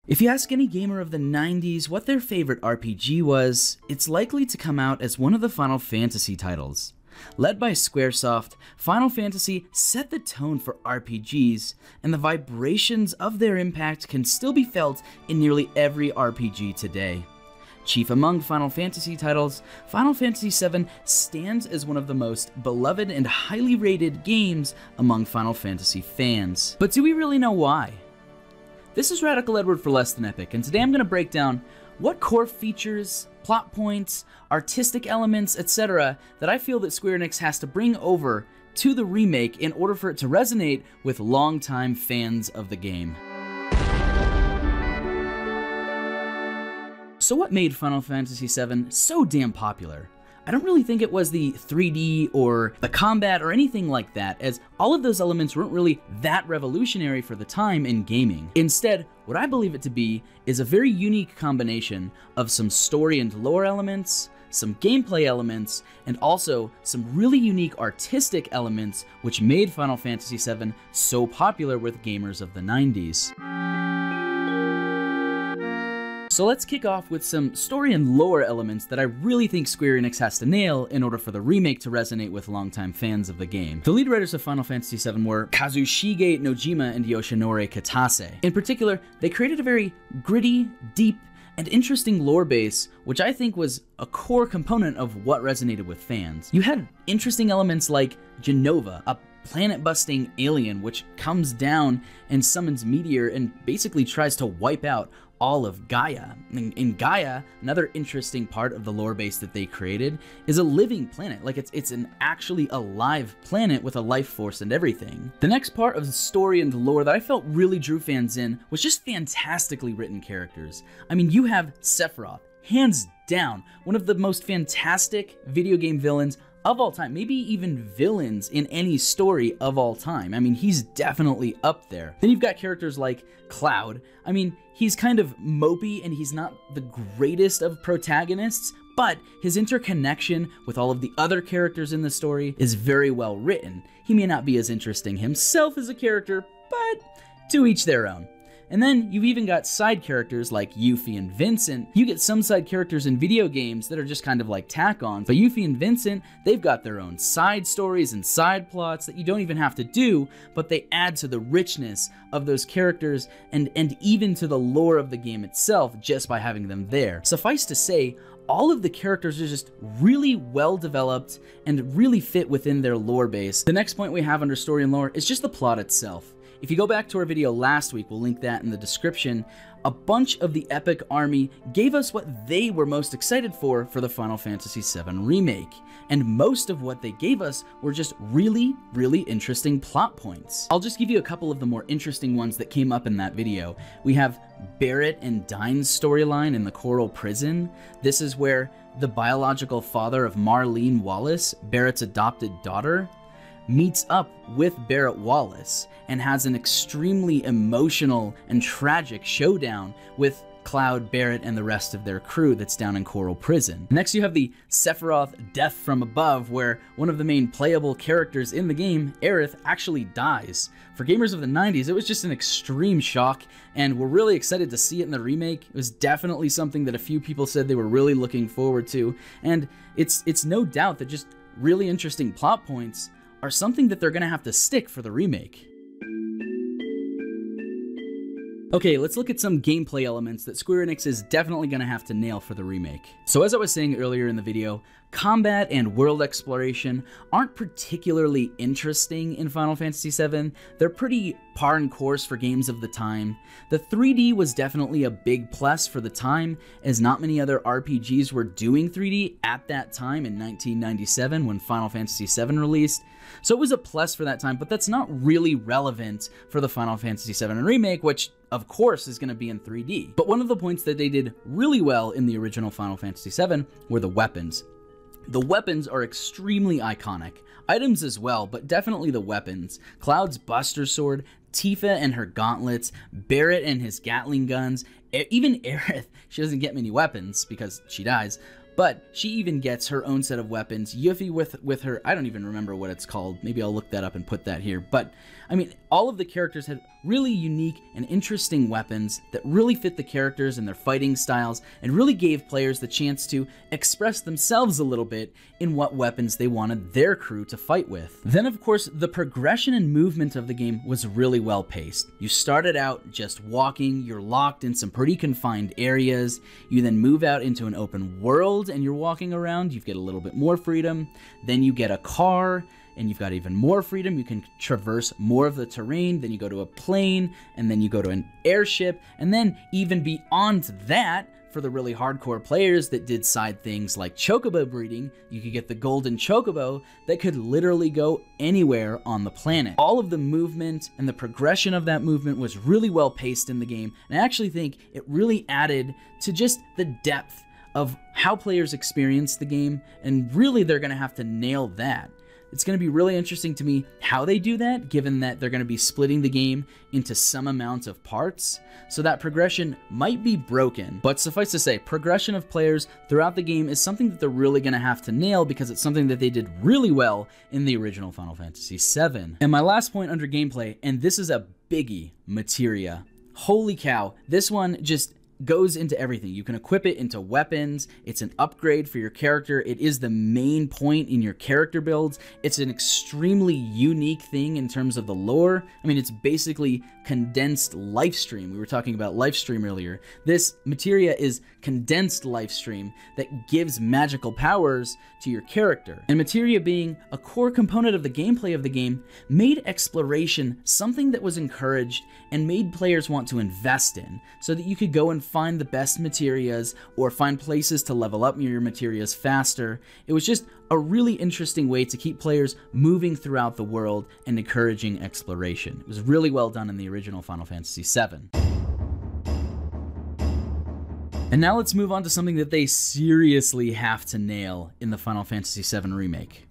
If you ask any gamer of the 90s what their favorite RPG was, it's likely to come out as one of the Final Fantasy titles. Led by Squaresoft, Final Fantasy set the tone for RPGs, and the vibrations of their impact can still be felt in nearly every RPG today. Chief among Final Fantasy titles, Final Fantasy VII stands as one of the most beloved and highly rated games among Final Fantasy fans. But do we really know why? This is Radical Edward for Less Than Epic, and today I'm going to break down what core features, plot points, artistic elements, etc. that I feel that Square Enix has to bring over to the remake in order for it to resonate with longtime fans of the game. So what made Final Fantasy VII so damn popular? I don't really think it was the 3D or the combat or anything like that, as all of those elements weren't really that revolutionary for the time in gaming. Instead, what I believe it to be is a very unique combination of some story and lore elements, some gameplay elements, and also some really unique artistic elements which made Final Fantasy VII so popular with gamers of the 90s. So let's kick off with some story and lore elements that I really think Square Enix has to nail in order for the remake to resonate with longtime fans of the game. The lead writers of Final Fantasy VII were Kazushige Nojima and Yoshinori Kitase. In particular, they created a very gritty, deep, and interesting lore base, which I think was a core component of what resonated with fans. You had interesting elements like Genova, a planet-busting alien which comes down and summons Meteor and basically tries to wipe out all of Gaia. In Gaia, another interesting part of the lore base that they created is a living planet. Like it's an actually alive planet with a life force and everything. The next part of the story and the lore that I felt really drew fans in was just fantastically written characters. I mean, you have Sephiroth, hands down, one of the most fantastic video game villains of all time, maybe even villains in any story of all time. I mean, he's definitely up there. Then you've got characters like Cloud. I mean, he's kind of mopey and he's not the greatest of protagonists, but his interconnection with all of the other characters in the story is very well written. He may not be as interesting himself as a character, but to each their own. And then you've even got side characters like Yuffie and Vincent. You get some side characters in video games that are just kind of like tack-ons, but Yuffie and Vincent, they've got their own side stories and side plots that you don't even have to do, but they add to the richness of those characters and even to the lore of the game itself just by having them there. Suffice to say, all of the characters are just really well developed and really fit within their lore base. The next point we have under story and lore is just the plot itself. If you go back to our video last week, we'll link that in the description, a bunch of the Epic Army gave us what they were most excited for the Final Fantasy VII Remake. And most of what they gave us were just really, really interesting plot points. I'll just give you a couple of the more interesting ones that came up in that video. We have Barrett and Dine's storyline in the Coral Prison. This is where the biological father of Marlene Wallace, Barrett's adopted daughter, meets up with Barrett Wallace and has an extremely emotional and tragic showdown with Cloud, Barrett, and the rest of their crew that's down in Coral Prison. Next you have the Sephiroth Death from Above, where one of the main playable characters in the game, Aerith, actually dies. For gamers of the 90s, it was just an extreme shock, and we're really excited to see it in the remake. It was definitely something that a few people said they were really looking forward to, and it's no doubt that just really interesting plot points are something that they're going to have to stick for the remake. Okay, let's look at some gameplay elements that Square Enix is definitely going to have to nail for the remake. So as I was saying earlier in the video, combat and world exploration aren't particularly interesting in Final Fantasy VII. They're pretty par and course for games of the time. The 3D was definitely a big plus for the time, as not many other RPGs were doing 3D at that time in 1997 when Final Fantasy VII released. So it was a plus for that time, but that's not really relevant for the Final Fantasy VII Remake, which of course is going to be in 3D. But one of the points that they did really well in the original Final Fantasy VII were the weapons. The weapons are extremely iconic. Items as well, but definitely the weapons. Cloud's Buster Sword, Tifa and her gauntlets, Barrett and his Gatling guns, even Aerith. She doesn't get many weapons because she dies, but she even gets her own set of weapons. Yuffie with her, I don't even remember what it's called. Maybe I'll look that up and put that here. But, I mean, all of the characters had really unique and interesting weapons that really fit the characters and their fighting styles, and really gave players the chance to express themselves a little bit in what weapons they wanted their crew to fight with. Then of course, the progression and movement of the game was really well paced. You started out just walking, you're locked in some pretty confined areas, you then move out into an open world and you're walking around, you get a little bit more freedom, then you get a car, and you've got even more freedom. You can traverse more of the terrain, then you go to a plane, and then you go to an airship, and then even beyond that, for the really hardcore players that did side things like chocobo breeding, you could get the golden chocobo that could literally go anywhere on the planet. All of the movement and the progression of that movement was really well paced in the game, and I actually think it really added to just the depth of how players experience the game, and really they're going to have to nail that. It's going to be really interesting to me how they do that, given that they're going to be splitting the game into some amount of parts, so that progression might be broken. But suffice to say, progression of players throughout the game is something that they're really going to have to nail, because it's something that they did really well in the original Final Fantasy VII. And my last point under gameplay, and this is a biggie, materia. Holy cow, this one just goes into everything. You can equip it into weapons. It's an upgrade for your character. It is the main point in your character builds. It's an extremely unique thing in terms of the lore. I mean, it's basically condensed lifestream. We were talking about lifestream earlier. This materia is condensed lifestream that gives magical powers to your character. And materia, being a core component of the gameplay of the game, made exploration something that was encouraged and made players want to invest in, so that you could go and find the best materias or find places to level up your materias faster. It was just a really interesting way to keep players moving throughout the world and encouraging exploration. It was really well done in the original Final Fantasy VII. And now let's move on to something that they seriously have to nail in the Final Fantasy VII Remake: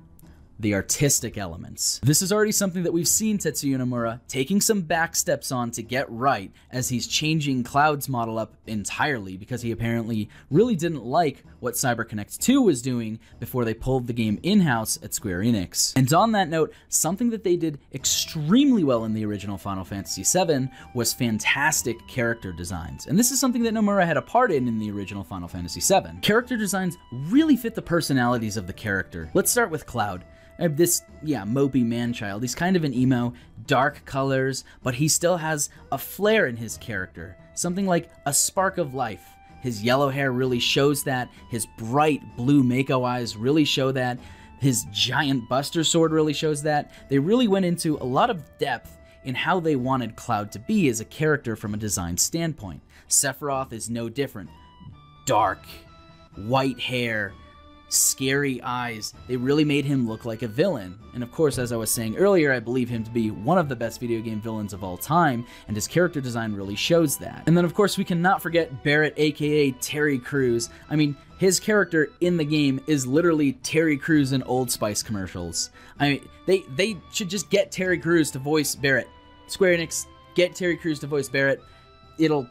the artistic elements. This is already something that we've seen Tetsuya Nomura taking some back steps on to get right, as he's changing Cloud's model up entirely, because he apparently really didn't like what CyberConnect 2 was doing before they pulled the game in-house at Square Enix. And on that note, something that they did extremely well in the original Final Fantasy VII was fantastic character designs. And this is something that Nomura had a part in the original Final Fantasy VII. Character designs really fit the personalities of the character. Let's start with Cloud. This, mopey man-child. He's kind of an emo, dark colors, but he still has a flair in his character. Something like a spark of life. His yellow hair really shows that. His bright blue Mako eyes really show that. His giant Buster Sword really shows that. They really went into a lot of depth in how they wanted Cloud to be as a character from a design standpoint. Sephiroth is no different. Dark, white hair, scary eyes. They really made him look like a villain. And of course, as I was saying earlier, I believe him to be one of the best video game villains of all time, and his character design really shows that. And then of course, we cannot forget Barrett, aka Terry Crews. I mean, his character in the game is literally Terry Crews in Old Spice commercials. I mean, they should just get Terry Crews to voice Barrett. Square Enix, get Terry Crews to voice Barrett. It'll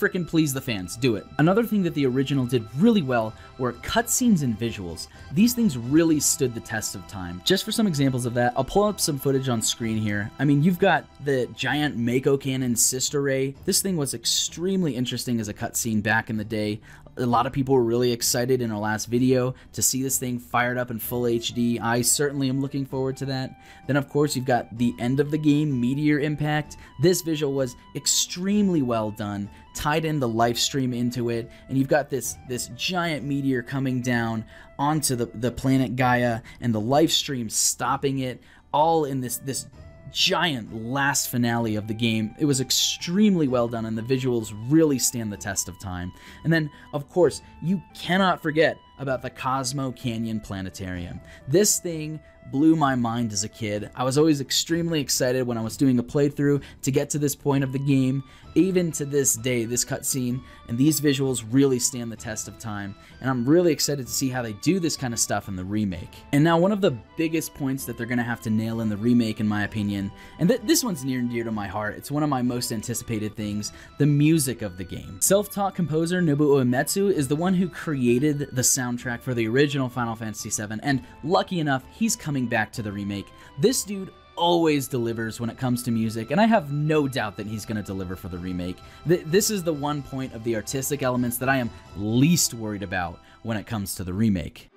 frickin' please the fans. Do it. Another thing that the original did really well were cutscenes and visuals. These things really stood the test of time. Just for some examples of that, I'll pull up some footage on screen here. I mean, you've got the giant Mako Cannon Sister Ray. This thing was extremely interesting as a cutscene back in the day. A lot of people were really excited in our last video to see this thing fired up in full HD. I certainly am looking forward to that. Then of course you've got the end of the game, Meteor Impact. This visual was extremely well done, tied in the live stream into it, and you've got this giant meteor coming down onto the planet Gaia, and the live stream stopping it, all in this giant last finale of the game. It was extremely well done, and the visuals really stand the test of time. And then, of course, you cannot forget about the Cosmo Canyon Planetarium. This thing blew my mind as a kid. I was always extremely excited when I was doing a playthrough to get to this point of the game. Even to this day, this cutscene and these visuals really stand the test of time, and I'm really excited to see how they do this kind of stuff in the remake. And now one of the biggest points that they're going to have to nail in the remake, in my opinion, and this one's near and dear to my heart, it's one of my most anticipated things, the music of the game. Self-taught composer Nobuo Uematsu is the one who created the soundtrack for the original Final Fantasy VII, and lucky enough, he's coming back to the remake. This dude always delivers when it comes to music, and I have no doubt that he's going to deliver for the remake. This is the one point of the artistic elements that I am least worried about when it comes to the remake.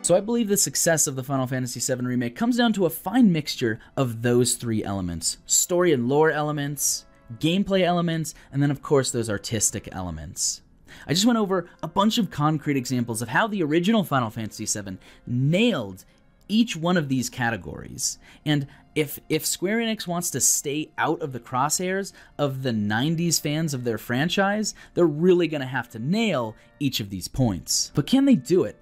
So I believe the success of the Final Fantasy VII Remake comes down to a fine mixture of those three elements: story and lore elements, gameplay elements, and then of course those artistic elements. I just went over a bunch of concrete examples of how the original Final Fantasy VII nailed each one of these categories. And if Square Enix wants to stay out of the crosshairs of the 90s fans of their franchise, they're really going to have to nail each of these points. But can they do it?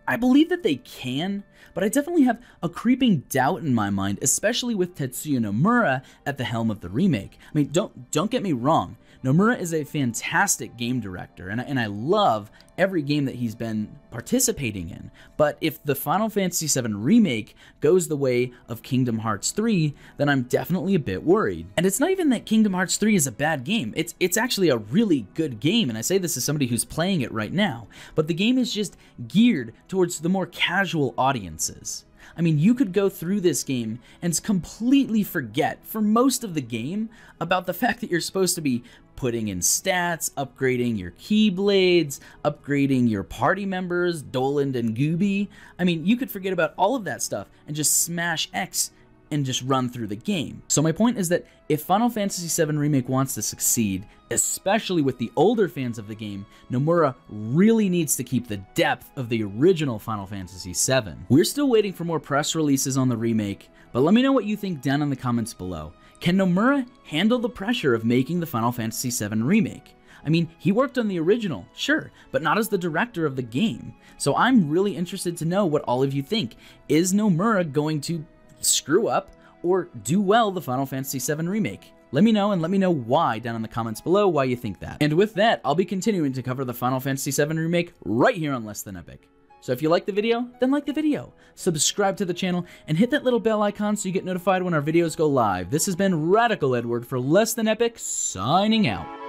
I believe that they can, but I definitely have a creeping doubt in my mind, especially with Tetsuya Nomura at the helm of the remake. I mean, don't get me wrong. Nomura is a fantastic game director, and I love every game that he's been participating in. But if the Final Fantasy VII Remake goes the way of Kingdom Hearts 3, then I'm definitely a bit worried. And it's not even that Kingdom Hearts 3 is a bad game. It's actually a really good game, and I say this as somebody who's playing it right now. But the game is just geared towards the more casual audiences. I mean, you could go through this game and completely forget, for most of the game, about the fact that you're supposed to be putting in stats, upgrading your keyblades, upgrading your party members, Doland and Gooby. I mean, you could forget about all of that stuff and just smash X and just run through the game. So my point is that if Final Fantasy VII Remake wants to succeed, especially with the older fans of the game, Nomura really needs to keep the depth of the original Final Fantasy VII. We're still waiting for more press releases on the remake, but let me know what you think down in the comments below. Can Nomura handle the pressure of making the Final Fantasy VII Remake? I mean, he worked on the original, sure, but not as the director of the game. So I'm really interested to know what all of you think. Is Nomura going to screw up or do well the Final Fantasy VII Remake? Let me know, and let me know why down in the comments below why you think that. And with that, I'll be continuing to cover the Final Fantasy VII Remake right here on Less Than Epic. So if you like the video, then like the video, subscribe to the channel, and hit that little bell icon so you get notified when our videos go live. This has been Radical Edward for Less Than Epic, signing out.